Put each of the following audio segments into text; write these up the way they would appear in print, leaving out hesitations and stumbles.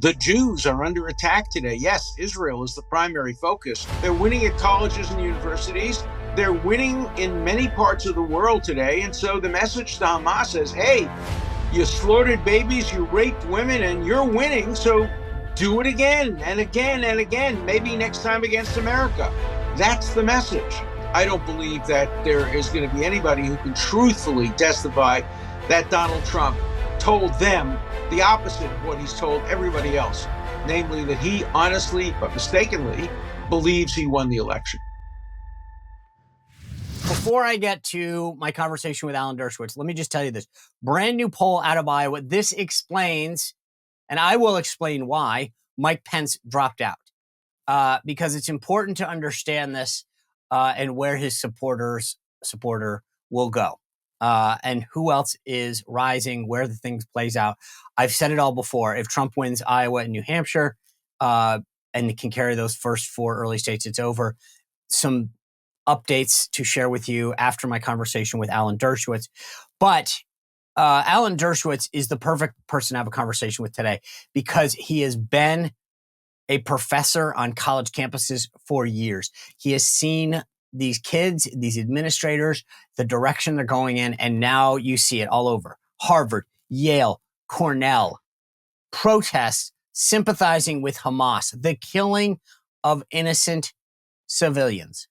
The Jews are under attack today. Yes, Israel is the primary focus. They're winning at colleges and universities. They're winning in many parts of the world today. And so the message to Hamas is, hey, you slaughtered babies, you raped women, and you're winning. So do it again and again and again, maybe next time against America. That's the message. I don't believe that there is going to be anybody who can truthfully testify that Donald Trump told them the opposite of what he's told everybody else, namely that he honestly, but mistakenly, believes he won the election. Before I get to my conversation with Alan Dershowitz, let me just tell you this. Brand new poll out of Iowa. This explains, and I will explain why, Mike Pence dropped out. Because it's important to understand this and where his supporter will go. And who else is rising, where the things plays out. I've said it all before. If Trump wins Iowa and New Hampshire and can carry those first 4 early states, it's over. Some updates to share with you after my conversation with Alan Dershowitz. But Alan Dershowitz is the perfect person to have a conversation with today because he has been a professor on college campuses for years. He has seen these kids, these administrators, the direction they're going in, and now you see it all over. Harvard, Yale, Cornell, protests sympathizing with Hamas, the killing of innocent civilians.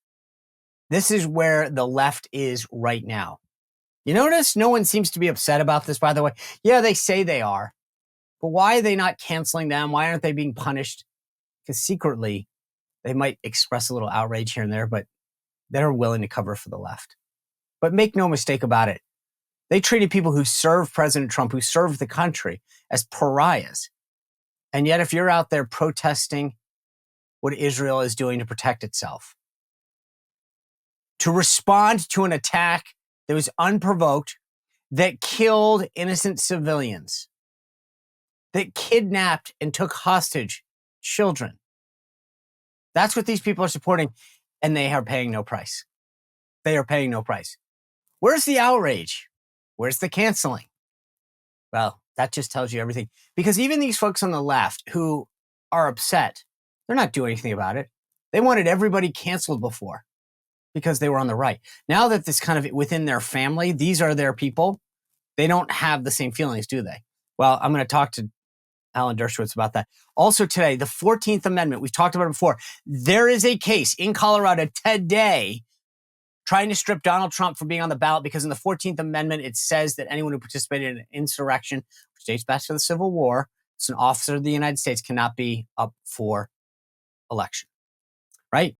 This is where the left is right now. You notice no one seems to be upset about this, by the way. Yeah, they say they are. But why are they not canceling them? Why aren't they being punished? Because secretly, they might express a little outrage here and there, but they're willing to cover for the left. But make no mistake about it. They treated people who served President Trump, who served the country, as pariahs. And yet, if you're out there protesting what Israel is doing to protect itself, to respond to an attack that was unprovoked, that killed innocent civilians, that kidnapped and took hostage children, that's what these people are supporting. And they are paying no price. They are paying no price. Where's the outrage? Where's the canceling? Well, that just tells you everything. Because even these folks on the left who are upset, they're not doing anything about it. They wanted everybody canceled before because they were on the right. Now that this kind of within their family, these are their people, they don't have the same feelings, do they? Well, I'm going to talk to Alan Dershowitz about that. Also today, the 14th Amendment, we've talked about it before. There is a case in Colorado today trying to strip Donald Trump from being on the ballot because in the 14th Amendment, it says that anyone who participated in an insurrection, which dates back to the Civil War, it's an officer of the United States, cannot be up for election, right?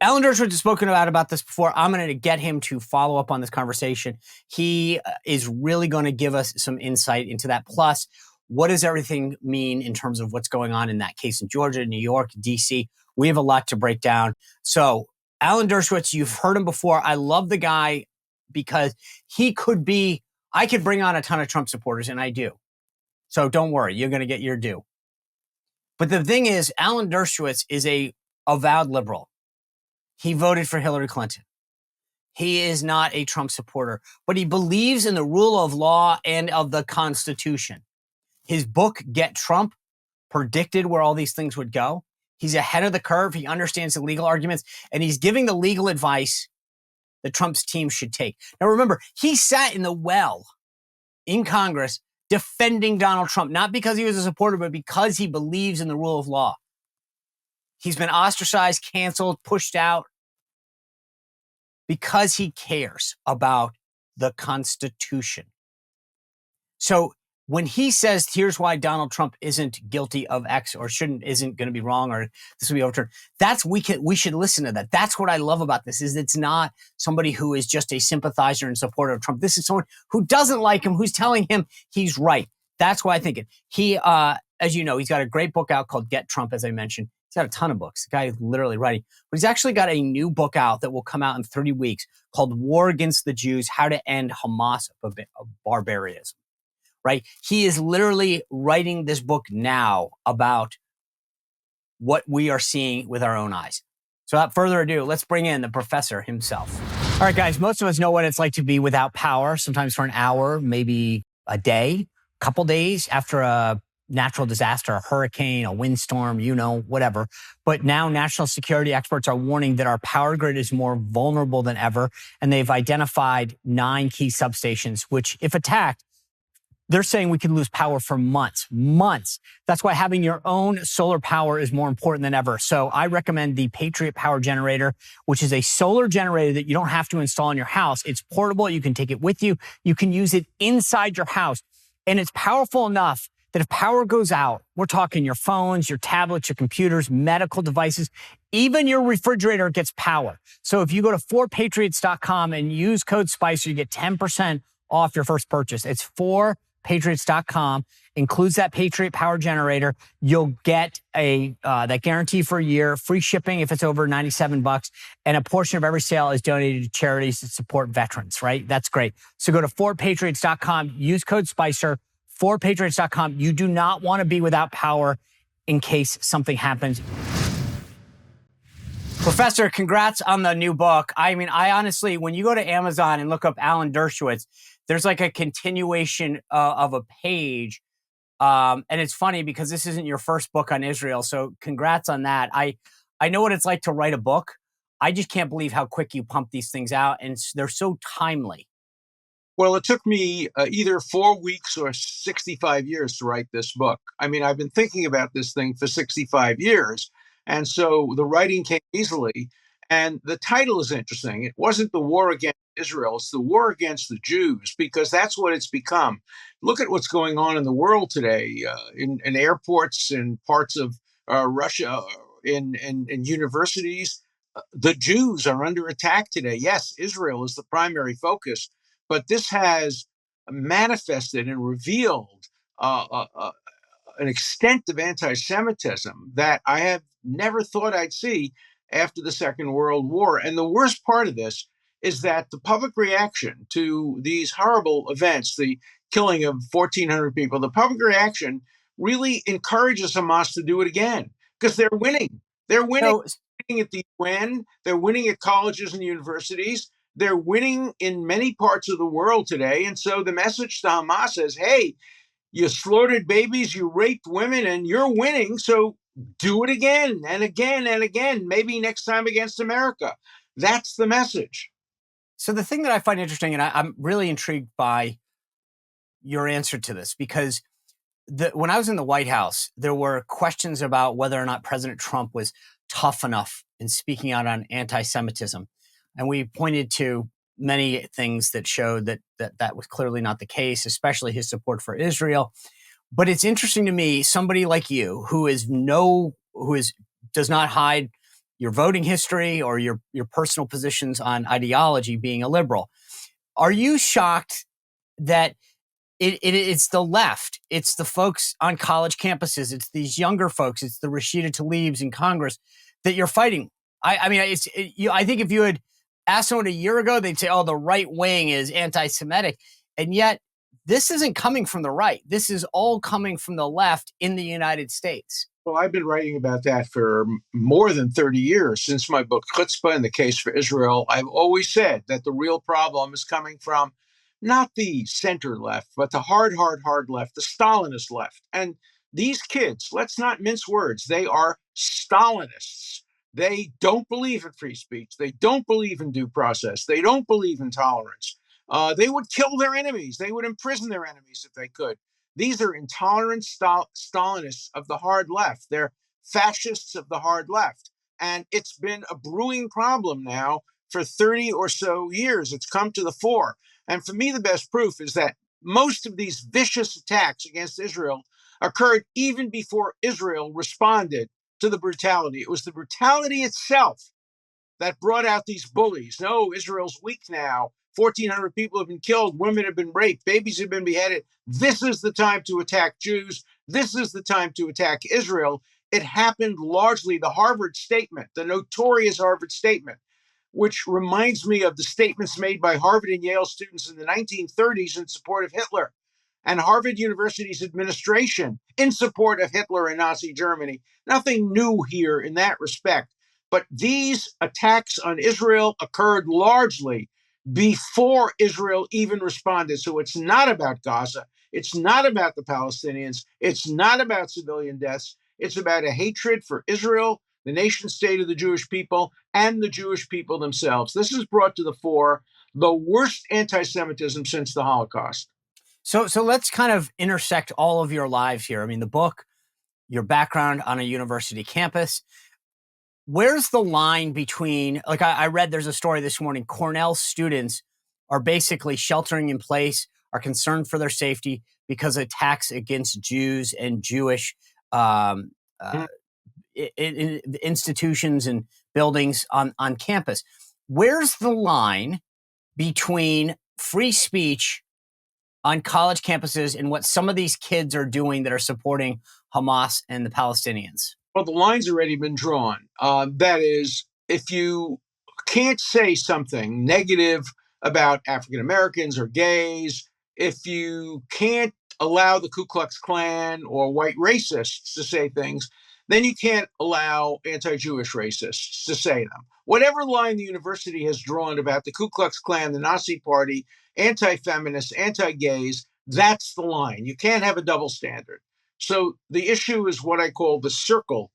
Alan Dershowitz has spoken about this before. I'm going to get him to follow up on this conversation. He is really going to give us some insight into that. Plus, what does everything mean in terms of what's going on in that case in Georgia, New York, D.C.? We have a lot to break down. So Alan Dershowitz, you've heard him before. I love the guy because I could bring on a ton of Trump supporters, and I do. So don't worry, you're going to get your due. But the thing is, Alan Dershowitz is a avowed liberal. He voted for Hillary Clinton. He is not a Trump supporter, but he believes in the rule of law and of the Constitution. His book, Get Trump, predicted where all these things would go. He's ahead of the curve. He understands the legal arguments, and he's giving the legal advice that Trump's team should take. Now, remember, he sat in the well in Congress defending Donald Trump, not because he was a supporter, but because he believes in the rule of law. He's been ostracized, canceled, pushed out because he cares about the Constitution. So when he says, here's why Donald Trump isn't guilty of X or isn't going to be wrong or this will be overturned, we should listen to that. That's what I love about this, is it's not somebody who is just a sympathizer and supporter of Trump. This is someone who doesn't like him, who's telling him he's right. That's why I think it. He, as you know, he's got a great book out called Get Trump, as I mentioned. He's got a ton of books. The guy is literally writing. But he's actually got a new book out that will come out in 30 weeks called War Against the Jews, How to End Hamas Barbarism. Right? He is literally writing this book now about what we are seeing with our own eyes. So without further ado, let's bring in the professor himself. All right, guys, most of us know what it's like to be without power, sometimes for an hour, maybe a day, a couple days after a natural disaster, a hurricane, a windstorm, whatever. But now national security experts are warning that our power grid is more vulnerable than ever. And they've identified 9 key substations, which, if attacked, they're saying we could lose power for months. That's why having your own solar power is more important than ever. So I recommend the Patriot Power Generator, which is a solar generator that you don't have to install in your house. It's portable. You can take it with you. You can use it inside your house. And it's powerful enough that if power goes out, we're talking your phones, your tablets, your computers, medical devices, even your refrigerator gets power. So if you go to 4patriots.com and use code SPICER, you get 10% off your first purchase. It's 4patriots.com, includes that Patriot Power Generator. You'll get that guarantee for a year, free shipping if it's over $97, and a portion of every sale is donated to charities that support veterans, right? That's great. So go to 4patriots.com, use code SPICER, 4patriots.com. You do not want to be without power in case something happens. Professor, congrats on the new book. I mean, I honestly, when you go to Amazon and look up Alan Dershowitz, there's like a continuation of a page. And it's funny because this isn't your first book on Israel. So congrats on that. I know what it's like to write a book. I just can't believe how quick you pump these things out. And they're so timely. Well, it took me either 4 weeks or 65 years to write this book. I mean, I've been thinking about this thing for 65 years. And so the writing came easily. And the title is interesting. It wasn't the war against Israel. It's the war against the Jews, because that's what it's become. Look at what's going on in the world today, in airports, in parts of Russia, in universities. The Jews are under attack today. Yes, Israel is the primary focus, but this has manifested and revealed an extent of anti-Semitism that I have never thought I'd see after the Second World War. And the worst part of this is that the public reaction to these horrible events, the killing of 1,400 people, the public reaction really encourages Hamas to do it again, because they're winning. They're winning. Winning at the UN. They're winning at colleges and universities. They're winning in many parts of the world today. And so the message to Hamas is, hey, you slaughtered babies, you raped women, and you're winning. So do it again and again and again, maybe next time against America. That's the message. So the thing that I find interesting, and I'm really intrigued by your answer to this, because when I was in the White House, there were questions about whether or not President Trump was tough enough in speaking out on anti-Semitism. And we pointed to many things that showed that was clearly not the case, especially his support for Israel. But it's interesting to me, somebody like you does not hide your voting history or your personal positions on ideology, being a liberal. Are you shocked that it's the left, it's the folks on college campuses, it's these younger folks, it's the Rashida Tlaibs in Congress that you're fighting? I think if you had asked someone a year ago, they'd say, oh, the right wing is anti-Semitic. And yet this isn't coming from the right. This is all coming from the left in the United States. Well, I've been writing about that for more than 30 years. Since my book, Chutzpah and the Case for Israel, I've always said that the real problem is coming from not the center left, but the hard left, the Stalinist left. And these kids, let's not mince words, they are Stalinists. They don't believe in free speech. They don't believe in due process. They don't believe in tolerance. They would kill their enemies. They would imprison their enemies if they could. These are intolerant Stalinists of the hard left. They're fascists of the hard left. And it's been a brewing problem now for 30 or so years. It's come to the fore. And for me, the best proof is that most of these vicious attacks against Israel occurred even before Israel responded to the brutality. It was the brutality itself that brought out these bullies. No, Israel's weak now. 1,400 people have been killed. Women have been raped. Babies have been beheaded. This is the time to attack Jews. This is the time to attack Israel. It happened largely, the Harvard statement, the notorious Harvard statement, which reminds me of the statements made by Harvard and Yale students in the 1930s in support of Hitler, and Harvard University's administration in support of Hitler and Nazi Germany. Nothing new here in that respect. But these attacks on Israel occurred largely before Israel even responded. So it's not about Gaza. It's not about the Palestinians. It's not about civilian deaths. It's about a hatred for Israel, the nation state of the Jewish people, and the Jewish people themselves. This has brought to the fore the worst anti-Semitism since the Holocaust. So let's kind of intersect all of your lives here. I mean, the book, your background on a university campus. Where's the line between, like I read there's a story this morning, Cornell students are basically sheltering in place, are concerned for their safety because of attacks against Jews and Jewish institutions and buildings on campus. Where's the line between free speech on college campuses and what some of these kids are doing that are supporting Hamas and the Palestinians? Well, the line's already been drawn. That is, if you can't say something negative about African Americans or gays, if you can't allow the Ku Klux Klan or white racists to say things, then you can't allow anti-Jewish racists to say them. Whatever line the university has drawn about the Ku Klux Klan, the Nazi Party, anti-feminists, anti-gays, that's the line. You can't have a double standard. So the issue is what I call the circle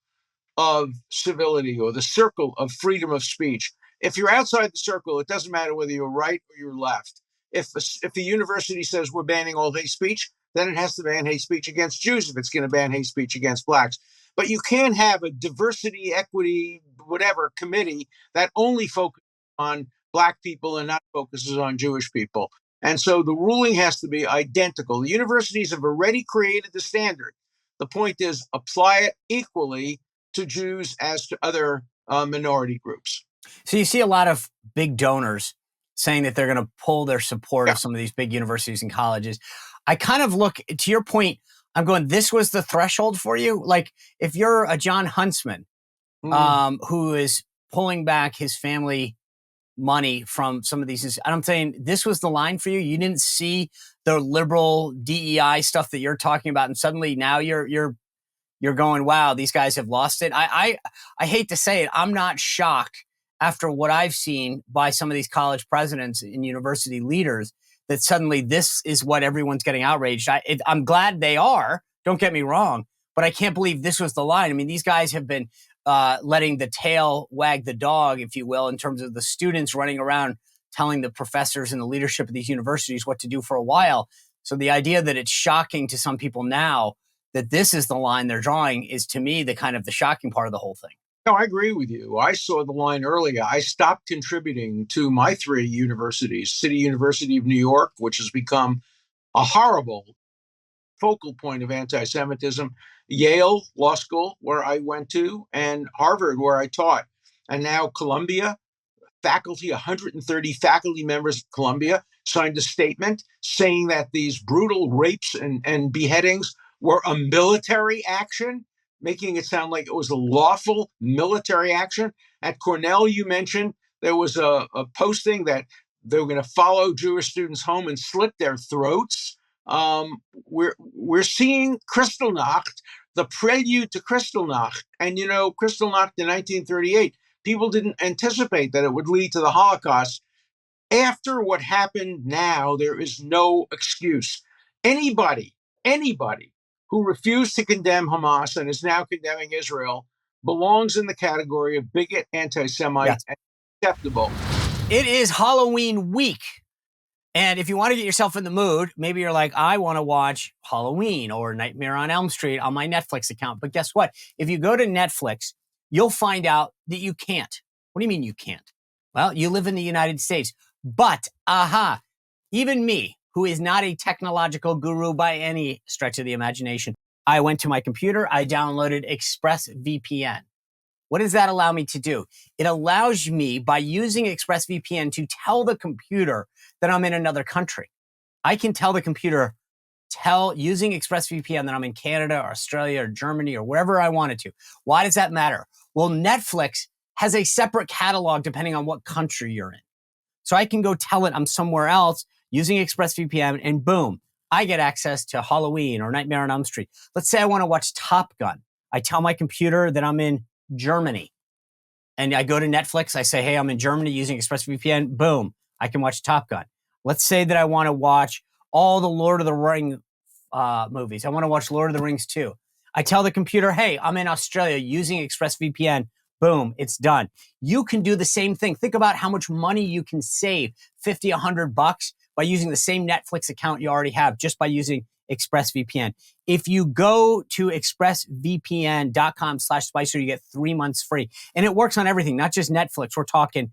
of civility or the circle of freedom of speech. If you're outside the circle, it doesn't matter whether you're right or you're left. If the university says we're banning all hate speech, then it has to ban hate speech against Jews if it's going to ban hate speech against blacks. But you can't have a diversity, equity, whatever committee that only focuses on black people and not focuses on Jewish people. And so the ruling has to be identical. The universities have already created the standard. The point is apply it equally to Jews as to other minority groups. So you see a lot of big donors saying that they're going to pull their support of some of these big universities and colleges. I kind of look, to your point, I'm going, this was the threshold for you? Like, if you're a John Huntsman who is pulling back his family money from some of these, I'm saying this was the line for you. You didn't see the liberal DEI stuff that you're talking about, and suddenly now you're going, wow, these guys have lost it. I hate to say it, I'm not shocked after what I've seen by some of these college presidents and university leaders that suddenly this is what everyone's getting outraged. I'm glad they are, don't get me wrong, but I can't believe this was the line. I mean, these guys have been letting the tail wag the dog, if you will, in terms of the students running around telling the professors and the leadership of these universities what to do for a while. So the idea that it's shocking to some people now that this is the line they're drawing is, to me, the kind of the shocking part of the whole thing. No, I agree with you. I saw the line earlier. I stopped contributing to my three universities, City University of New York, which has become a horrible focal point of anti-Semitism, Yale Law School, where I went to, and Harvard, where I taught, and now Columbia. Faculty, 130 faculty members at Columbia signed a statement saying that these brutal rapes and beheadings were a military action, making it sound like it was a lawful military action. At Cornell, you mentioned there was a posting that they were going to follow Jewish students home and slit their throats. We're seeing Kristallnacht, the prelude to Kristallnacht. And, you know, Kristallnacht in 1938, people didn't anticipate that it would lead to the Holocaust. After what happened now, there is no excuse. Anybody who refused to condemn Hamas and is now condemning Israel belongs in the category of bigot, anti-Semite, and acceptable. It is Halloween week. And if you want to get yourself in the mood, maybe you're like, I want to watch Halloween or Nightmare on Elm Street on my Netflix account. But guess what? If you go to Netflix, you'll find out that you can't. What do you mean you can't? Well, you live in the United States. But, even me, who is not a technological guru by any stretch of the imagination, I went to my computer, I downloaded ExpressVPN. What does that allow me to do? It allows me, by using ExpressVPN, to tell the computer that I'm in another country. I can tell the computer, using ExpressVPN, that I'm in Canada or Australia or Germany or wherever I wanted to. Why does that matter? Well, Netflix has a separate catalog depending on what country you're in. So I can go tell it I'm somewhere else using ExpressVPN, and boom, I get access to Halloween or Nightmare on Elm Street. Let's say I want to watch Top Gun. I tell my computer that I'm in Germany. And I go to Netflix. I say, hey, I'm in Germany using ExpressVPN. Boom, I can watch Top Gun. Let's say that I want to watch all the Lord of the Ring movies. I want to watch Lord of the Rings 2. I tell the computer, hey, I'm in Australia using ExpressVPN. Boom, it's done. You can do the same thing. Think about how much money you can save, 50, $100 by using the same Netflix account you already have just by using ExpressVPN. If you go to expressvpn.com/Spicer, you get 3 months free. And it works on everything, not just Netflix. We're talking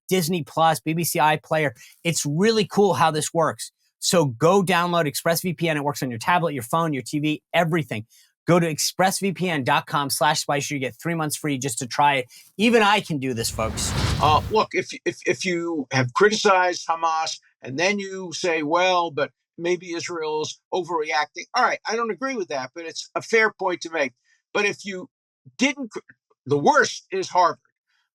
Disney Plus, BBC iPlayer. It's really cool how this works. So go download ExpressVPN. It works on your tablet, your phone, your TV, everything. Go to expressvpn.com/Spicer. You get 3 months free just to try it. Even I can do this, folks. Look, if you have criticized Hamas and then you say, well, but maybe Israel's overreacting. All right, I don't agree with that, but it's a fair point to make. But if you didn't, the worst is Harvard.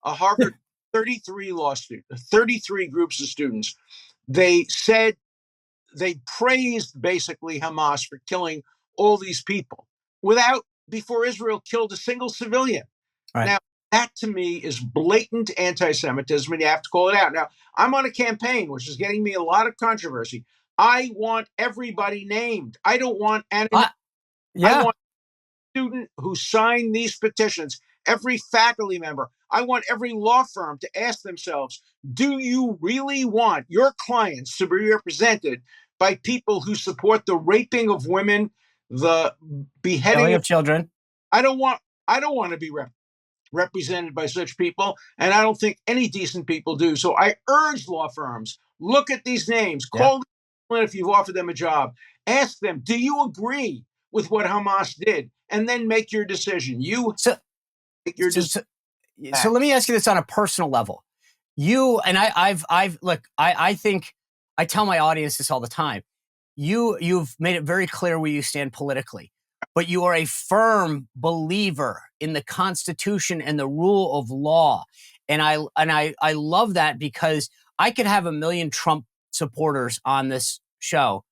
Harvard, 33 law students, 33 groups of students. They praised basically Hamas for killing all these people before Israel killed a single civilian. Right. Now, that to me is blatant anti-Semitism, and you have to call it out. Now, I'm on a campaign, which is getting me a lot of controversy. I want everybody named. I don't want anonymity. I want a student who signed these petitions, every faculty member. I want every law firm to ask themselves, do you really want your clients to be represented by people who support the raping of women, the beheading of children? I don't want to be represented by such people, and I don't think any decent people do. So I urge law firms, look at these names, call them if you've offered them a job, ask them, do you agree with what Hamas did? And then make your decision. So let me ask you this on a personal level. You and I think I tell my audience this all the time. You've made it very clear where you stand politically, but you are a firm believer in the Constitution and the rule of law. And I love that, because I could have a million Trump supporters on this show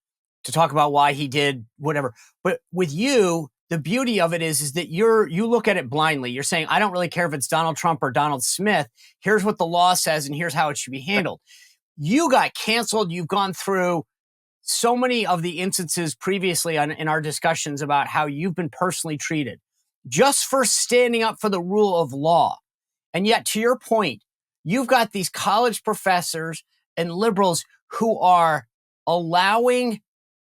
to talk about why he did whatever. But with you, the beauty of it is that you look at it blindly. You're saying, I don't really care if it's Donald Trump or Donald Smith. Here's what the law says, and here's how it should be handled. You got canceled. You've gone through so many of the instances previously in our discussions about how you've been personally treated just for standing up for the rule of law. And yet, to your point, you've got these college professors and liberals who are allowing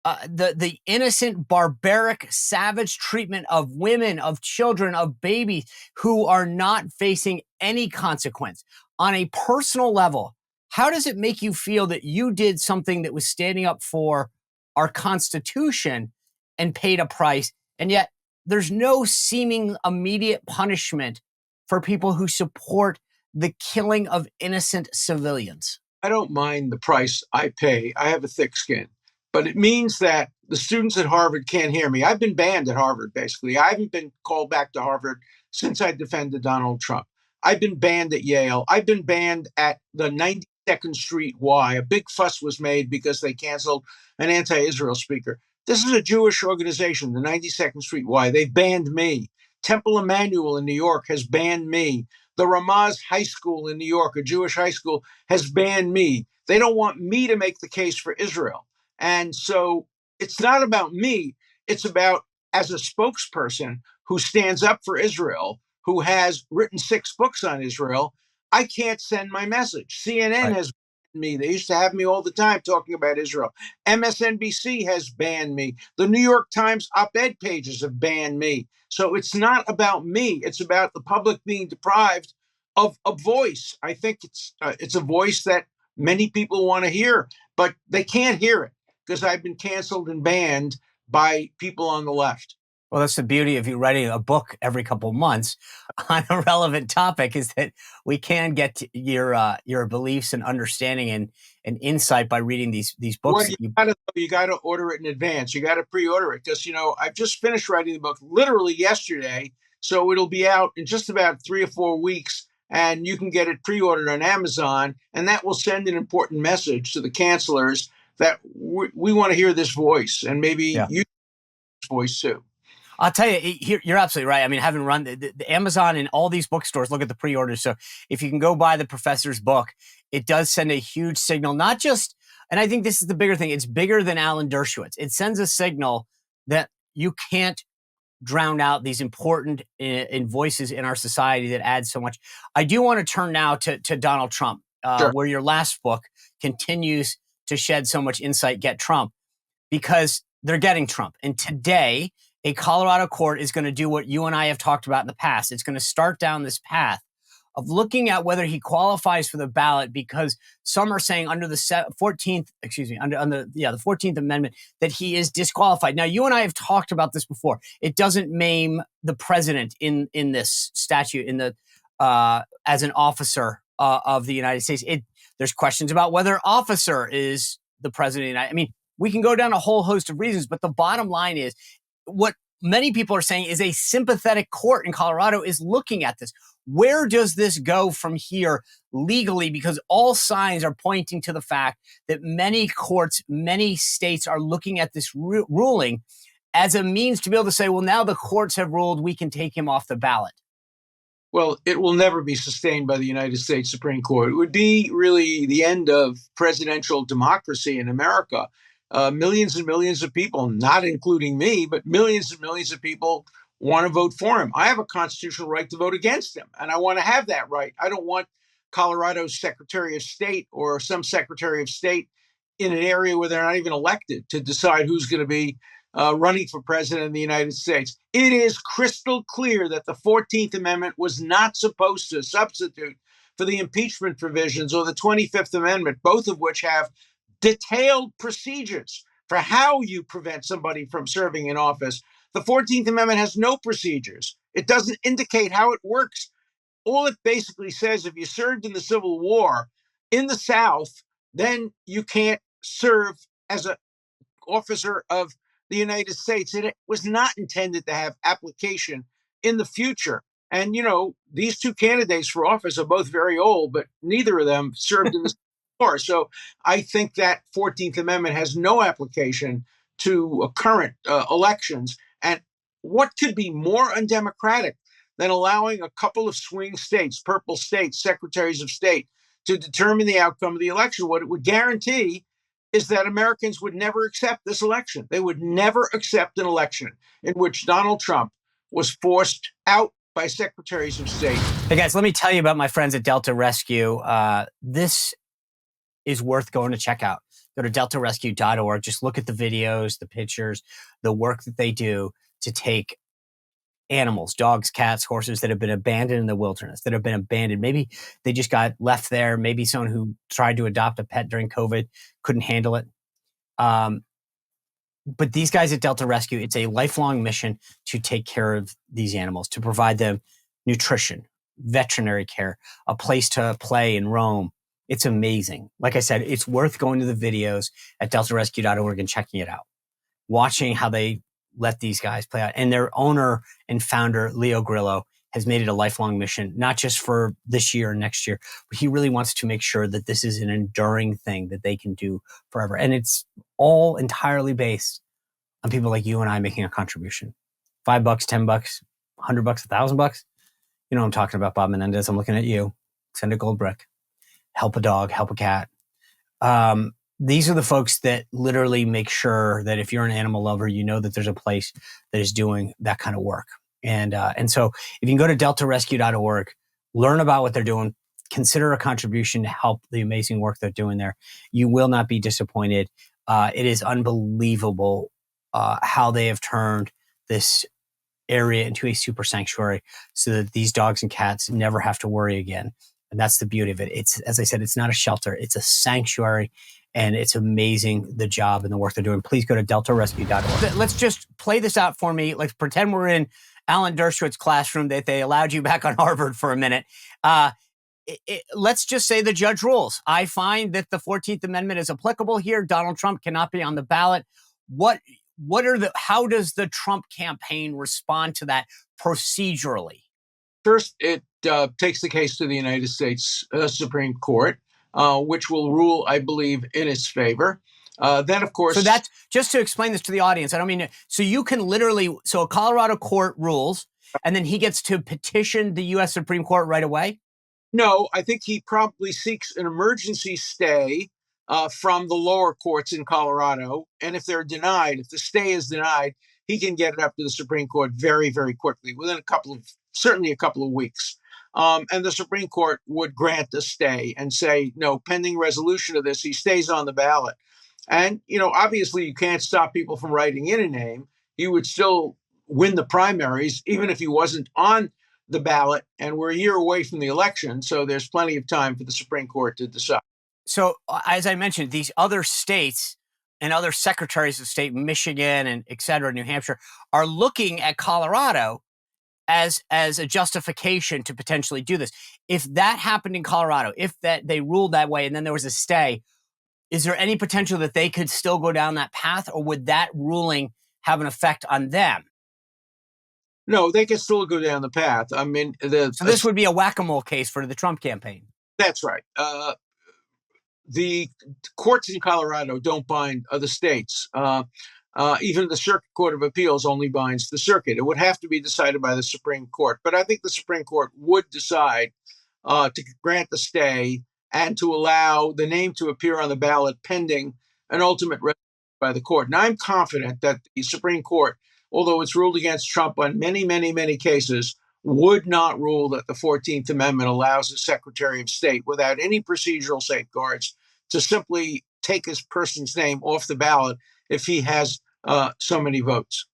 the innocent, barbaric, savage treatment of women, of children, of babies who are not facing any consequence. On a personal level, how does it make you feel that you did something that was standing up for our Constitution and paid a price, and yet there's no seeming immediate punishment for people who support the killing of innocent civilians? I don't mind the price I pay. I have a thick skin. But it means that the students at Harvard can't hear me. I've been banned at Harvard, basically. I haven't been called back to Harvard since I defended Donald Trump. I've been banned at Yale. I've been banned at the 92nd Street Y. A big fuss was made because they canceled an anti-Israel speaker. This is a Jewish organization, the 92nd Street Y. They've banned me. Temple Emmanuel in New York has banned me. The Ramaz High School in New York, a Jewish high school, has banned me. They don't want me to make the case for Israel. And so it's not about me. It's about, as a spokesperson who stands up for Israel, who has written 6 books on Israel, I can't send my message. CNN has banned me. They used to have me all the time talking about Israel. MSNBC has banned me. The New York Times op-ed pages have banned me. So it's not about me. It's about the public being deprived of a voice. I think it's a voice that many people want to hear, but they can't hear it, because I've been canceled and banned by people on the left. Well, that's the beauty of you writing a book every couple of months on a relevant topic, is that we can get to your beliefs and understanding and insight by reading these books. Well, you got to order it in advance. You got to pre-order it, because I've just finished writing the book literally yesterday, so it'll be out in just about 3 or 4 weeks, and you can get it pre-ordered on Amazon, and that will send an important message to the cancelers that we want to hear this voice, and maybe you hear this voice too. I'll tell you, you're absolutely right. I mean, having run the Amazon and all these bookstores, look at the pre-orders. So if you can go buy the professor's book, it does send a huge signal, not just And I think this is the bigger thing. It's bigger than Alan Dershowitz. It sends a signal that you can't drown out these important in voices in our society that add so much. I do want to turn now to Donald Trump, Sure. where your last book continues to shed so much insight, Get Trump, because they're getting Trump. And today, a Colorado court is going to do what you and I have talked about in the past. It's going to start down this path of looking at whether he qualifies for the ballot, because some are saying under the 14th, the 14th Amendment, that he is disqualified. Now, you and I have talked about this before. It doesn't maim the president in this statute as an officer of the United States. There's questions about whether officer is the president. I mean, we can go down a whole host of reasons, but the bottom line is what many people are saying is a sympathetic court in Colorado is looking at this. Where does this go from here legally? Because all signs are pointing to the fact that many courts, many states are looking at this ruling as a means to be able to say, well, now the courts have ruled, we can take him off the ballot. Well, it will never be sustained by the United States Supreme Court. It would be really the end of presidential democracy in America. Millions and millions of people, not including me, but millions and millions of people want to vote for him. I have a constitutional right to vote against him, and I want to have that right. I don't want Colorado's Secretary of State or some Secretary of State in an area where they're not even elected to decide who's going to be running for president of the United States. It is crystal clear that the 14th Amendment was not supposed to substitute for the impeachment provisions or the 25th Amendment, both of which have detailed procedures for how you prevent somebody from serving in office. The 14th Amendment has no procedures. It doesn't indicate how it works. All it basically says, if you served in the Civil War in the South, then you can't serve as an officer of the United States. And it was not intended to have application in the future. And, these two candidates for office are both very old, but neither of them served in the Civil War. So I think that 14th Amendment has no application to current elections. And what could be more undemocratic than allowing a couple of swing states, purple states, secretaries of state, to determine the outcome of the election? What it would guarantee is that Americans would never accept this election. They would never accept an election in which Donald Trump was forced out by secretaries of state. Hey guys, let me tell you about my friends at Delta Rescue. This is worth going to check out. Go to deltarescue.org. Just look at the videos, the pictures, the work that they do to take animals, dogs, cats, horses that have been abandoned in the wilderness, that have been abandoned. Maybe they just got left there. Maybe someone who tried to adopt a pet during COVID couldn't handle it. But these guys at Delta Rescue, it's a lifelong mission to take care of these animals, to provide them nutrition, veterinary care, a place to play and roam. It's amazing. Like I said, it's worth going to the videos at deltarescue.org and checking it out, watching how they let these guys play out. And their owner and founder, Leo Grillo, has made it a lifelong mission, not just for this year and next year, but he really wants to make sure that this is an enduring thing that they can do forever. And it's all entirely based on people like you and I making a contribution. $5, $10, $100, $1,000. You know what I'm talking about, Bob Menendez. I'm looking at you. Send a gold brick. Help a dog, help a cat. These are the folks that literally make sure that if you're an animal lover, you know that there's a place that is doing that kind of work. And so if you can go to deltarescue.org, learn about what they're doing, consider a contribution to help the amazing work they're doing there. You will not be disappointed. It is unbelievable how they have turned this area into a super sanctuary so that these dogs and cats never have to worry again. And that's the beauty of it. It's, as I said, it's not a shelter. It's a sanctuary. And it's amazing, the job and the work they're doing. Please go to deltarescue.org. Let's just play this out for me. Like, pretend we're in Alan Dershowitz's classroom, that they allowed you back on Harvard for a minute. Let's just say the judge rules. I find that the 14th Amendment is applicable here. Donald Trump cannot be on the ballot. How does the Trump campaign respond to that procedurally? First, it takes the case to the United States Supreme Court, which will rule, I believe, in its favor. Then, of course... So that's, just to explain this to the audience, I don't mean... So you can literally... So a Colorado court rules, and then he gets to petition the U.S. Supreme Court right away? No, I think he probably seeks an emergency stay from the lower courts in Colorado. And if they're denied, if the stay is denied, he can get it up to the Supreme Court very, very quickly, within certainly a couple of weeks. And the Supreme Court would grant the stay and say, no, pending resolution of this, he stays on the ballot. And, obviously you can't stop people from writing in a name. He would still win the primaries, even if he wasn't on the ballot. And we're a year away from the election. So there's plenty of time for the Supreme Court to decide. So, as I mentioned, these other states and other secretaries of state, Michigan and et cetera, New Hampshire, are looking at Colorado as a justification to potentially do this. If that happened in Colorado, if that they ruled that way and then there was a stay, is there any potential that they could still go down that path, or would that ruling have an effect on them? No, they can still go down the path. I mean, so this would be a whack-a-mole case for the Trump campaign. That's right. The courts in Colorado don't bind other states. Even the Circuit Court of Appeals only binds the circuit. It would have to be decided by the Supreme Court. But I think the Supreme Court would decide to grant the stay and to allow the name to appear on the ballot pending an ultimate resolution by the court. And I'm confident that the Supreme Court, although it's ruled against Trump on many, many, many cases, would not rule that the 14th Amendment allows the Secretary of State, without any procedural safeguards, to simply take his person's name off the ballot if he has so many votes.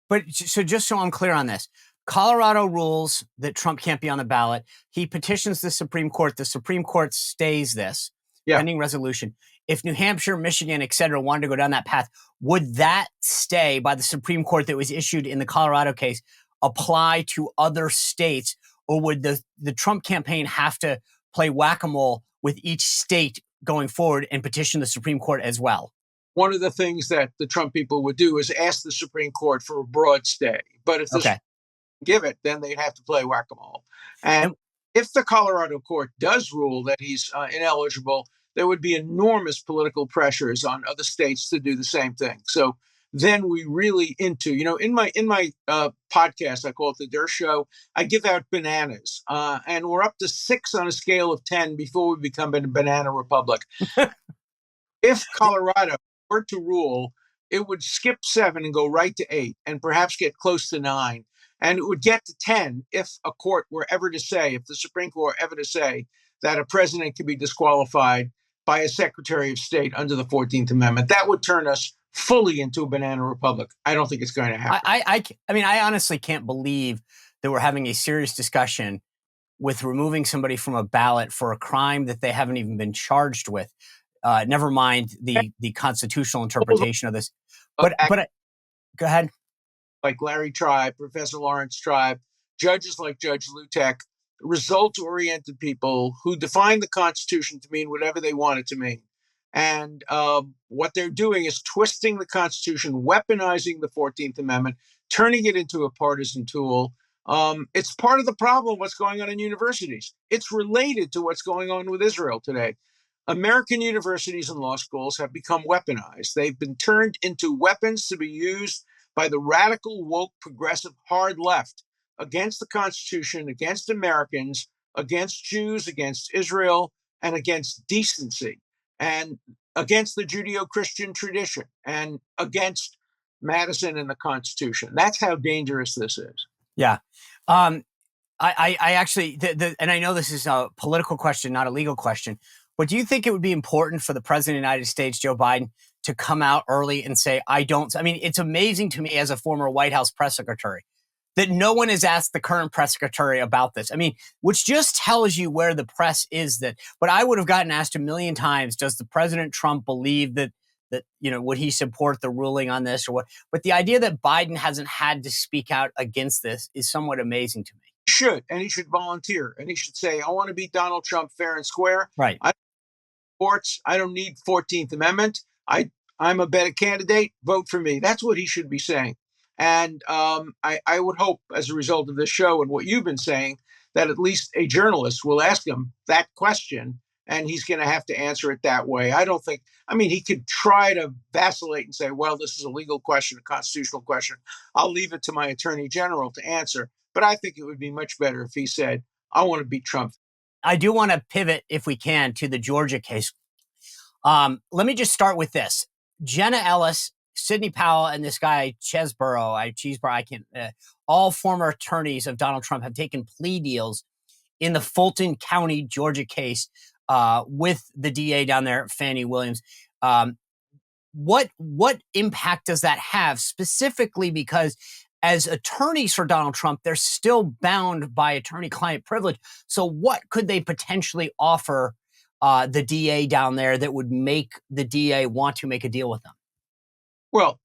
But so just so I'm clear on this, Colorado rules that Trump can't be on the ballot. He petitions the Supreme Court. The Supreme Court stays this pending resolution. If New Hampshire, Michigan, et cetera, wanted to go down that path, would that stay by the Supreme Court that was issued in the Colorado case apply to other states, or would the Trump campaign have to play whack-a-mole with each state going forward and petition the Supreme Court as well? One of the things that the Trump people would do is ask the Supreme Court for a broad stay. But if they give it, then they'd have to play whack-a-mole. And if the Colorado court does rule that he's ineligible, there would be enormous political pressures on other states to do the same thing. So then we really in my podcast, I call it the Dersh Show, I give out bananas, and we're up to 6 on a scale of 10 before we become a banana republic. If Colorado were to rule, it would skip 7 and go right to 8 and perhaps get close to 9. And it would get to 10 if a court were ever to say, if the Supreme Court were ever to say that a president can be disqualified by a Secretary of State under the 14th Amendment. That would turn us fully into a banana republic. I don't think it's going to happen. I mean, I honestly can't believe that we're having a serious discussion with removing somebody from a ballot for a crime that they haven't even been charged with. Never mind the constitutional interpretation of this. But go ahead. Like Larry Tribe, Professor Lawrence Tribe, judges like Judge Lutek, result-oriented people who define the Constitution to mean whatever they want it to mean. And what they're doing is twisting the Constitution, weaponizing the 14th Amendment, turning it into a partisan tool. It's part of the problem of what's going on in universities. It's related to what's going on with Israel today. American universities and law schools have become weaponized. They've been turned into weapons to be used by the radical, woke, progressive, hard left against the Constitution, against Americans, against Jews, against Israel, and against decency, and against the Judeo-Christian tradition, and against Madison and the Constitution. That's how dangerous this is. Yeah. I actually, and I know this is a political question, not a legal question, but do you think it would be important for the President of the United States, Joe Biden, to come out early and say, I mean, it's amazing to me as a former White House press secretary that no one has asked the current press secretary about this. I mean, which just tells you where the press is but I would have gotten asked a million times, does the President Trump believe that, would he support the ruling on this or what? But the idea that Biden hasn't had to speak out against this is somewhat amazing to me. He should, and he should volunteer, and he should say, I want to beat Donald Trump fair and square. Right. I don't need 14th Amendment. I'm a better candidate. Vote for me. That's what he should be saying. And I would hope, as a result of this show and what you've been saying, that at least a journalist will ask him that question, and he's going to have to answer it that way. He could try to vacillate and say, well, this is a legal question, a constitutional question. I'll leave it to my attorney general to answer. But I think it would be much better if he said, I want to beat Trump. I do want to pivot, if we can, to the Georgia case. Let me just start with this. Jenna Ellis, Sidney Powell, and this guy, Cheeseborough, I can't, all former attorneys of Donald Trump have taken plea deals in the Fulton County, Georgia case with the DA down there, Fannie Williams. What impact does that have specifically? Because as attorneys for Donald Trump, they're still bound by attorney-client privilege. So what could they potentially offer the DA down there that would make the DA want to make a deal with them? Well,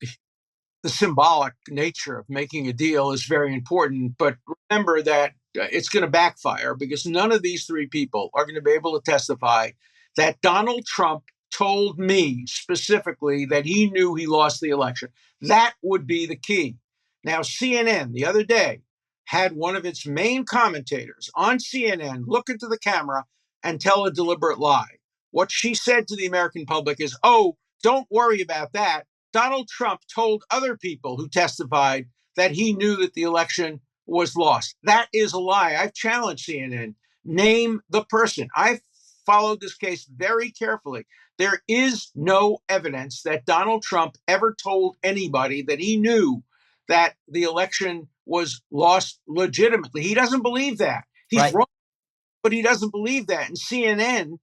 the symbolic nature of making a deal is very important, but remember that it's going to backfire because none of these three people are going to be able to testify that Donald Trump told me specifically that he knew he lost the election. That would be the key. Now, CNN the other day had one of its main commentators on CNN look into the camera and tell a deliberate lie. What she said to the American public is, oh, don't worry about that. Donald Trump told other people who testified that he knew that the election was lost. That is a lie. I've challenged CNN. Name the person. I've followed this case very carefully. There is no evidence that Donald Trump ever told anybody that he knew that the election was lost legitimately. He doesn't believe that. He's wrong, but he doesn't believe that. And CNN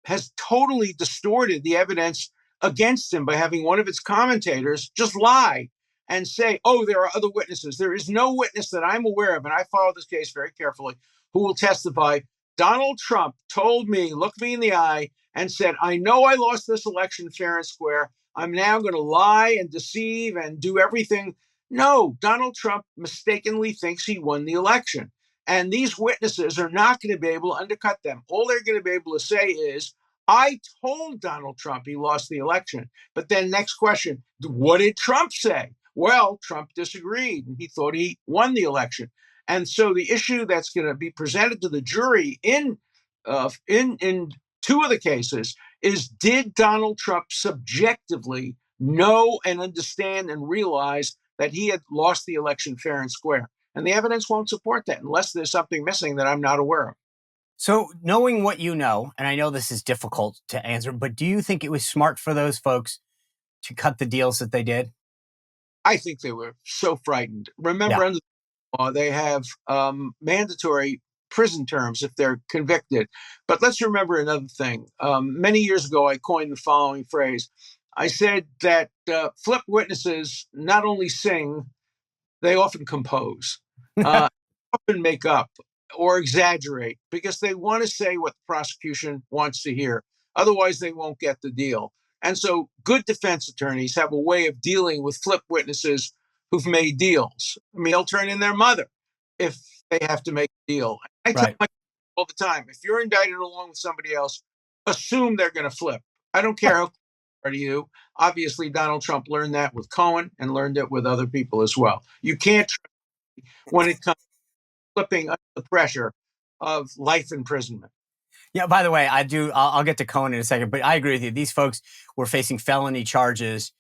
has totally distorted the evidence against him by having one of its commentators just lie and say, oh, there are other witnesses. There is no witness that I'm aware of, and I follow this case very carefully, who will testify. Donald Trump told me, looked me in the eye, and said, I know I lost this election fair and square. I'm now going to lie and deceive and do everything. No, Donald Trump mistakenly thinks he won the election. And these witnesses are not going to be able to undercut them. All they're going to be able to say is, I told Donald Trump he lost the election. But then next question, what did Trump say? Well, Trump disagreed and he thought he won the election. And so the issue that's going to be presented to the jury in two of the cases is, did Donald Trump subjectively know and understand and realize that he had lost the election fair and square? And the evidence won't support that unless there's something missing that I'm not aware of. So knowing what you know, and I know this is difficult to answer, but do you think it was smart for those folks to cut the deals that they did? I think they were so frightened. Remember, under the law, they have mandatory prison terms if they're convicted. But let's remember another thing. Many years ago, I coined the following phrase. I said that flip witnesses not only sing, they often compose, often make up or exaggerate because they want to say what the prosecution wants to hear. Otherwise, they won't get the deal. And so good defense attorneys have a way of dealing with flip witnesses who've made deals. I mean, they'll turn in their mother if they have to make a deal. I tell my all the time, if you're indicted along with somebody else, assume they're going to flip. I don't care how close they are to you. Obviously, Donald Trump learned that with Cohen and learned it with other people as well. You can't when it comes to flipping under the pressure of life imprisonment. Yeah, by the way, I'll get to Cohen in a second, but I agree with you. These folks were facing felony charges,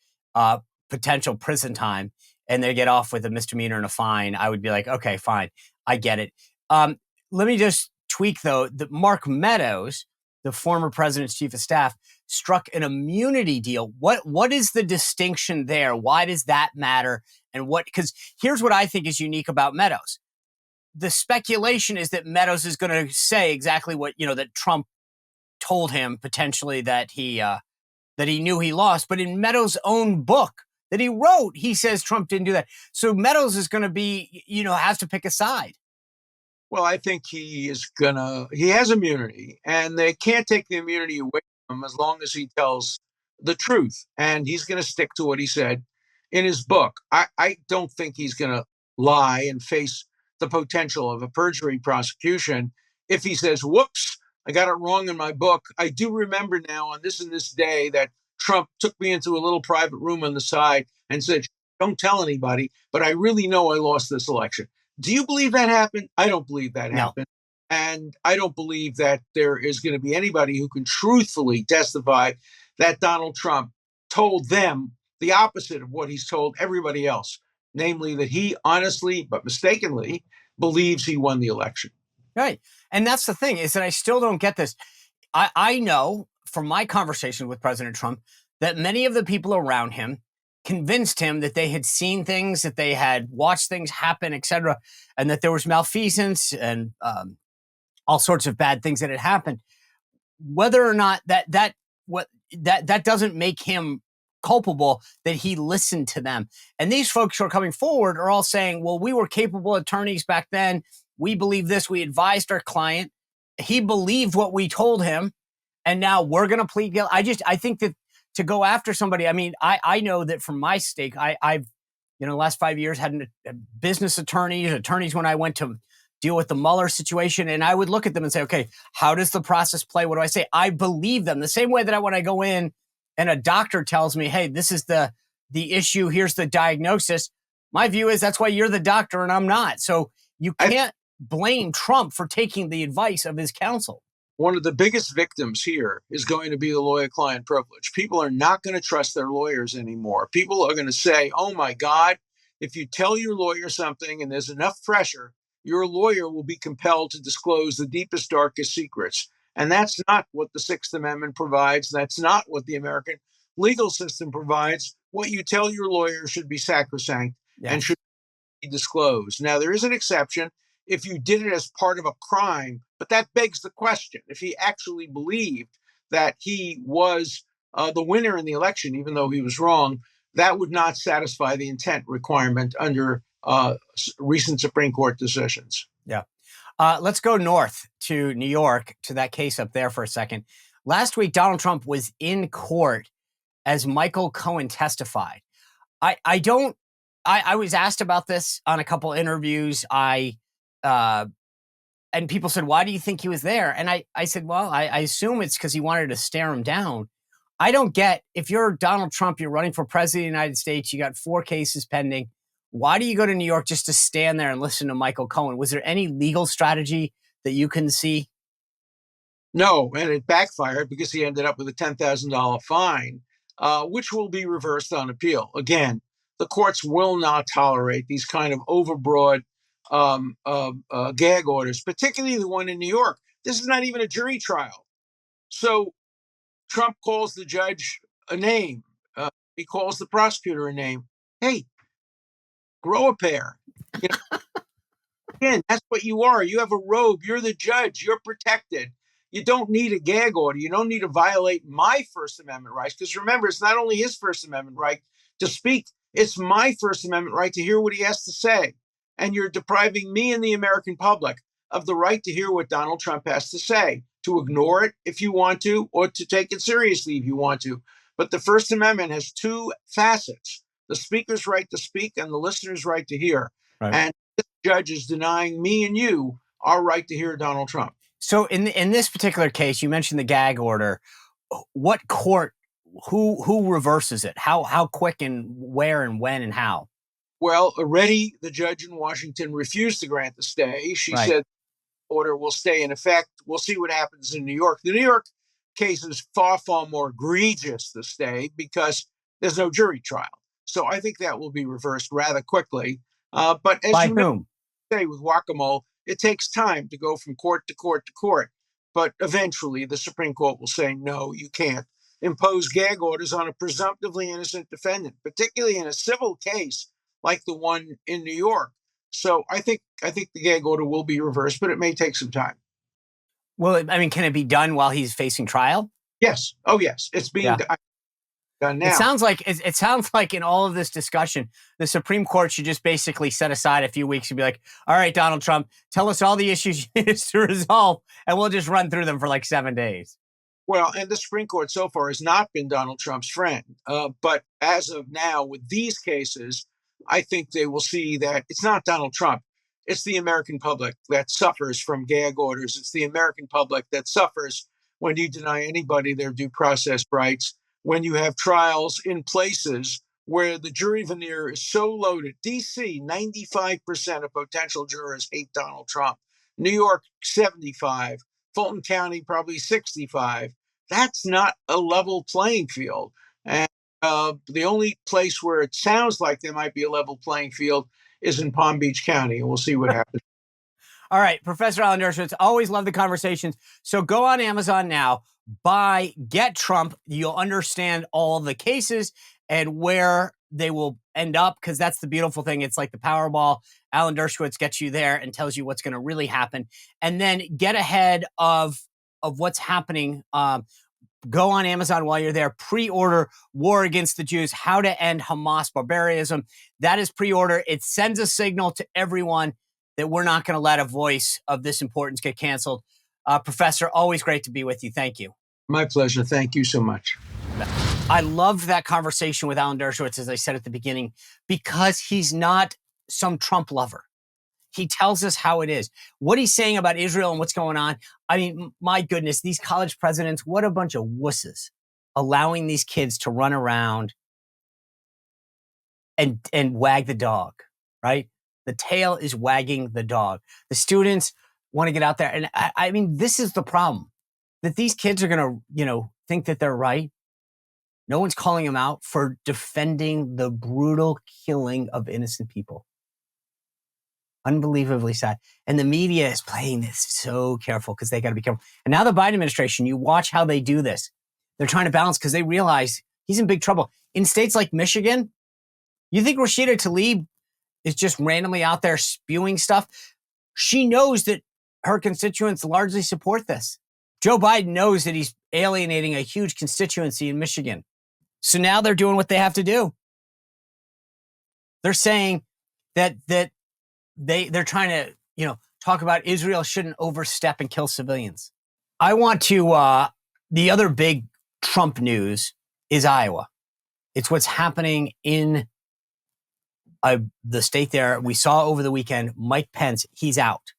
potential prison time, and they get off with a misdemeanor and a fine. I would be like, okay, fine. I get it. Let me just tweak, though, that Mark Meadows, the former president's chief of staff, struck an immunity deal. What is the distinction there? Why does that matter? And because here's what I think is unique about Meadows. The speculation is that Meadows is going to say exactly what, that Trump told him potentially that he knew he lost. But in Meadows' own book that he wrote, he says Trump didn't do that. So Meadows is going to be, has to pick a side. Well, I think he has immunity, and they can't take the immunity away from him as long as he tells the truth. And he's going to stick to what he said in his book. I don't think he's going to lie and face the potential of a perjury prosecution if he says, whoops, I got it wrong in my book. I do remember now on this and this day that Trump took me into a little private room on the side and said, don't tell anybody, but I really know I lost this election. Do you believe that happened? I don't believe that happened. And I don't believe that there is going to be anybody who can truthfully testify that Donald Trump told them the opposite of what he's told everybody else, namely that he honestly, but mistakenly, believes he won the election. Right. And that's the thing, is that I still don't get this. I know from my conversation with President Trump that many of the people around him convinced him that they had seen things, that they had watched things happen, et cetera, and that there was malfeasance and all sorts of bad things that had happened. Whether or not that doesn't make him culpable, that he listened to them. And these folks who are coming forward are all saying, well, we were capable attorneys back then. We believe this. We advised our client. He believed what we told him. And now we're going to plead guilty. I think that to go after somebody, I mean, I know that from my stake, I've, the last 5 years had business attorneys when I went to deal with the Mueller situation. And I would look at them and say, okay, how does the process play? What do I say? I believe them the same way that when I go in and a doctor tells me, hey, this is the issue. Here's the diagnosis. My view is that's why you're the doctor and I'm not. So you can't blame Trump for taking the advice of his counsel. One of the biggest victims here is going to be the lawyer-client privilege. People are not going to trust their lawyers anymore. People are going to say, oh my God, if you tell your lawyer something and there's enough pressure, your lawyer will be compelled to disclose the deepest, darkest secrets. And that's not what the Sixth Amendment provides. That's not what the American legal system provides. What you tell your lawyer should be sacrosanct and should be disclosed. Now, there is an exception if you did it as part of a crime, but that begs the question. If he actually believed that he was the winner in the election, even though he was wrong, that would not satisfy the intent requirement under recent Supreme Court decisions. Yeah. Let's go north to New York, to that case up there for a second. Last week, Donald Trump was in court as Michael Cohen testified. I was asked about this on a couple interviews. And people said, why do you think he was there? And I said, well, I assume it's because he wanted to stare him down. I don't get, if you're Donald Trump, you're running for president of the United States, you got 4 cases pending. Why do you go to New York just to stand there and listen to Michael Cohen? Was there any legal strategy that you can see? No, and it backfired because he ended up with a $10,000 fine, which will be reversed on appeal. Again, the courts will not tolerate these kind of overbroad gag orders, particularly the one in New York. This is not even a jury trial. So Trump calls the judge a name. He calls the prosecutor a name. Hey, grow a pair. Again, that's what you are. You have a robe. You're the judge. You're protected. You don't need a gag order. You don't need to violate my First Amendment rights. Because remember, it's not only his First Amendment right to speak. It's my First Amendment right to hear what he has to say. And you're depriving me and the American public of the right to hear what Donald Trump has to say, to ignore it if you want to, or to take it seriously if you want to. But the First Amendment has 2 facets: the speaker's right to speak and the listener's right to hear. Right. And this judge is denying me and you our right to hear Donald Trump. So in this particular case, you mentioned the gag order. What court, who reverses it? How quick and where and when and how? Well, already the judge in Washington refused to grant the stay. She said the order will stay in effect. We'll see what happens in New York. The New York case is far, far more egregious, the stay, because there's no jury trial. So I think that will be reversed rather quickly. But as by you know, say with whack-a-mole, it takes time to go from court to court to court. But eventually the Supreme Court will say, no, you can't impose gag orders on a presumptively innocent defendant, particularly in a civil case like the one in New York. So I think the gag order will be reversed, but it may take some time. Well, I mean, can it be done while he's facing trial? Yes. Oh, yes. It's being done now. It sounds like in all of this discussion, the Supreme Court should just basically set aside a few weeks and be like, all right, Donald Trump, tell us all the issues you need to resolve, and we'll just run through them for like 7 days. Well, and the Supreme Court so far has not been Donald Trump's friend. But as of now, with these cases, I think they will see that it's not Donald Trump. It's the American public that suffers from gag orders. It's the American public that suffers when you deny anybody their due process rights, when you have trials in places where the jury veneer is so loaded. D.C., 95% of potential jurors hate Donald Trump. New York, 75. Fulton County, probably 65. That's not a level playing field. And the only place where it sounds like there might be a level playing field is in Palm Beach County, and we'll see what happens. All right, Professor Alan Dershowitz, always love the conversations. So go on Amazon now, Get Trump, you'll understand all the cases and where they will end up, because that's the beautiful thing. It's like the Powerball. Alan Dershowitz gets you there and tells you what's going to really happen. And then get ahead of what's happening. Go on Amazon while you're there. Pre-order War Against the Jews, How to End Hamas Barbarism. That is pre-order. It sends a signal to everyone that we're not going to let a voice of this importance get canceled. Professor, always great to be with you. Thank you. My pleasure. Thank you so much. I loved that conversation with Alan Dershowitz, as I said at the beginning, because he's not some Trump lover. He tells us how it is. What he's saying about Israel and what's going on. I mean, my goodness, these college presidents, what a bunch of wusses, allowing these kids to run around and wag the dog, right? The tail is wagging the dog. The students want to get out there. And I mean, this is the problem, that these kids are going to, think that they're right. No one's calling them out for defending the brutal killing of innocent people. Unbelievably sad. And the media is playing this so careful because they got to be careful. And now the Biden administration, you watch how they do this. They're trying to balance because they realize he's in big trouble. In states like Michigan, you think Rashida Tlaib is just randomly out there spewing stuff? She knows that her constituents largely support this. Joe Biden knows that he's alienating a huge constituency in Michigan. So now they're doing what they have to do. They're saying that they're trying to, talk about Israel shouldn't overstep and kill civilians. I want to, the other big Trump news is Iowa. It's what's happening in the state there. We saw over the weekend, Mike Pence, he's out.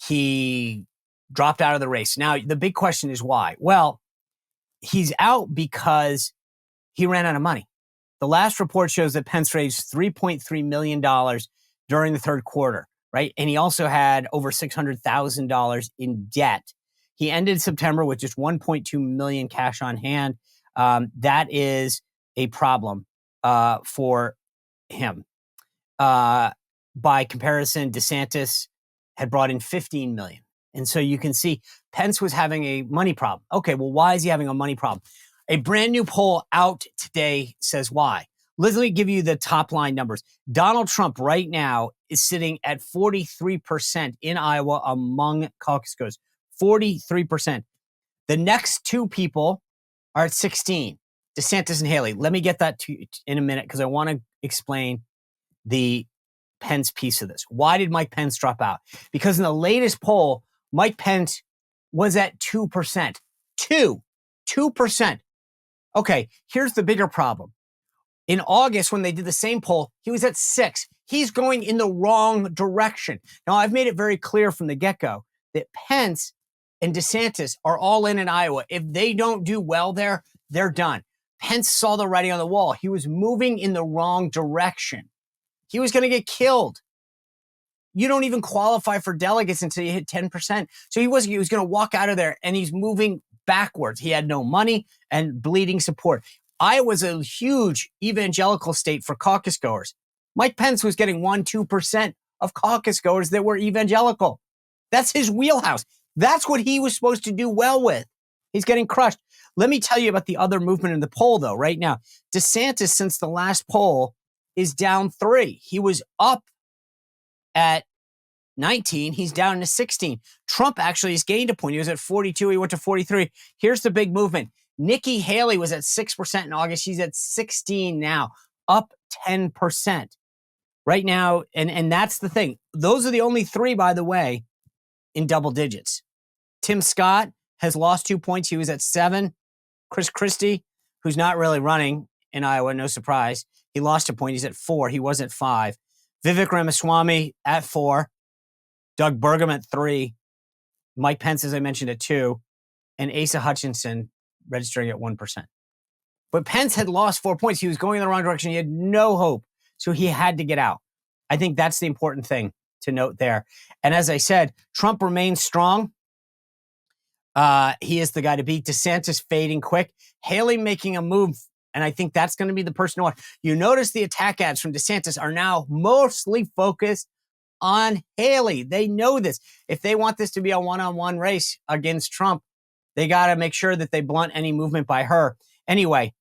He dropped out of the race. Now, the big question is why? Well, he's out because he ran out of money. The last report shows that Pence raised $3.3 million during the third quarter, right? And he also had over $600,000 in debt. He ended September with just $1.2 million cash on hand. That is a problem for him. By comparison, DeSantis had brought in $15 million. And so you can see Pence was having a money problem. Okay, well, why is he having a money problem? A brand new poll out today says why. Let me give you the top line numbers. Donald Trump right now is sitting at 43% in Iowa among caucus goers. 43%. The next two people are at 16, DeSantis and Haley. Let me get that to you in a minute because I want to explain the Pence piece of this. Why did Mike Pence drop out? Because in the latest poll, Mike Pence was at 2%. 2%. Okay, here's the bigger problem. In August, when they did the same poll, he was at 6. He's going in the wrong direction. Now, I've made it very clear from the get-go that Pence and DeSantis are all in Iowa. If they don't do well there, they're done. Pence saw the writing on the wall. He was moving in the wrong direction. He was going to get killed. You don't even qualify for delegates until you hit 10%. So he was going to walk out of there, and he's moving backwards. He had no money and bleeding support. Iowa's a huge evangelical state for caucus goers. Mike Pence was getting 1-2% of caucus goers that were evangelical. That's his wheelhouse. That's what he was supposed to do well with. He's getting crushed. Let me tell you about the other movement in the poll, though, right now. DeSantis, since the last poll, is down 3. He was up at 19. He's down to 16. Trump actually has gained a point. He was at 42. He went to 43. Here's the big movement. Nikki Haley was at 6% in August. She's at 16 now, up 10% right now. And that's the thing. Those are the only 3, by the way, in double digits. Tim Scott has lost 2 points. He was at 7. Chris Christie, who's not really running in Iowa, no surprise. He lost a point. He's at 4. He was at 5. Vivek Ramaswamy at 4. Doug Burgum at 3. Mike Pence, as I mentioned, at 2. And Asa Hutchinson registering at 1%. But Pence had lost 4 points. He was going in the wrong direction. He had no hope. So he had to get out. I think that's the important thing to note there. And as I said, Trump remains strong. He is the guy to beat. DeSantis fading quick. Haley making a move. And I think that's going to be the person to watch. You notice the attack ads from DeSantis are now mostly focused on Haley. They know this. If they want this to be a one-on-one race against Trump, They got to make sure that they blunt any movement by her. Anyway,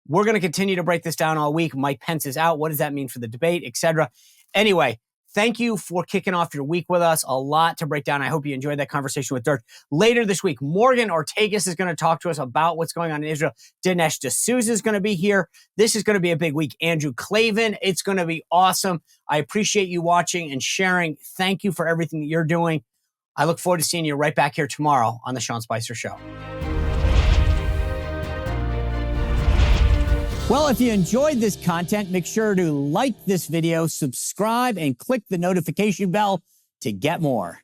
we're going to continue to break this down all week. Mike Pence is out. What does that mean for the debate, etc.? Anyway, thank you for kicking off your week with us. A lot to break down. I hope you enjoyed that conversation with Dersh. Later this week, Morgan Ortagus is going to talk to us about what's going on in Israel. Dinesh D'Souza is going to be here. This is going to be a big week. Andrew Klavan, it's going to be awesome. I appreciate you watching and sharing. Thank you for everything that you're doing. I look forward to seeing you right back here tomorrow on The Sean Spicer Show. Well, if you enjoyed this content, make sure to like this video, subscribe, and click the notification bell to get more.